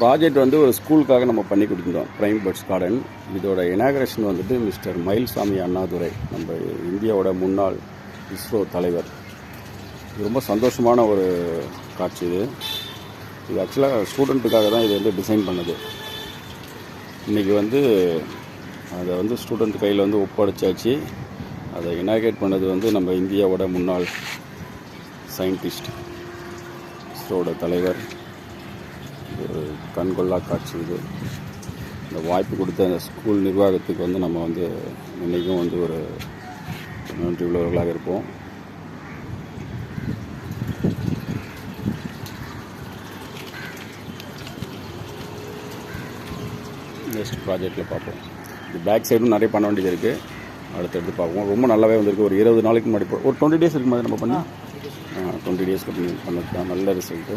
Project வந்து ஒரு ஸ்கூலுக்காக நம்ம பண்ணி கொடுத்துருந்தோம், பிரைம் பேர்ட்ஸ் கார்டன். இதோட இனாகரேஷன் வந்துட்டு மிஸ்டர் மயில்சாமி அண்ணாதுரை, நம்ம இந்தியாவோட முன்னாள் இஸ்ரோ தலைவர். இது ரொம்ப சந்தோஷமான ஒரு காட்சி. இது ஆக்சுவலாக ஸ்டூடெண்ட்டுக்காக தான் இது வந்து டிசைன் பண்ணது. இன்றைக்கி வந்து அதை வந்து ஸ்டூடெண்ட் கையில் வந்து ஒப்படைச்சாச்சு. அதை இனாகரேட் பண்ணது வந்து நம்ம இந்தியாவோட முன்னாள் சயின்டிஸ்ட், இஸ்ரோட தலைவர். ஒரு கண்கொள்ளா காட்சி இது. இந்த வாய்ப்பு கொடுத்த அந்த ஸ்கூல் நிர்வாகத்துக்கு வந்து நம்ம வந்து இன்றைக்கும் வந்து ஒரு நன்றி உள்ளவர்களாக இருப்போம். நெக்ஸ்ட் ப்ராஜெக்டில் பார்ப்போம். இது பேக் சைடும் நிறைய பண்ண வேண்டியது இருக்குது, அடுத்தடுத்து பார்ப்போம். ரொம்ப நல்லாவே வந்திருக்கு. ஒரு 20 நாளைக்கு முன்னாடி ஒரு 20 டேஸ் இருக்கு மாதிரி நம்ம பண்ணி 20 டேஸ்க்கு பண்ணது தான் நல்ல ரிசல்ட்டு.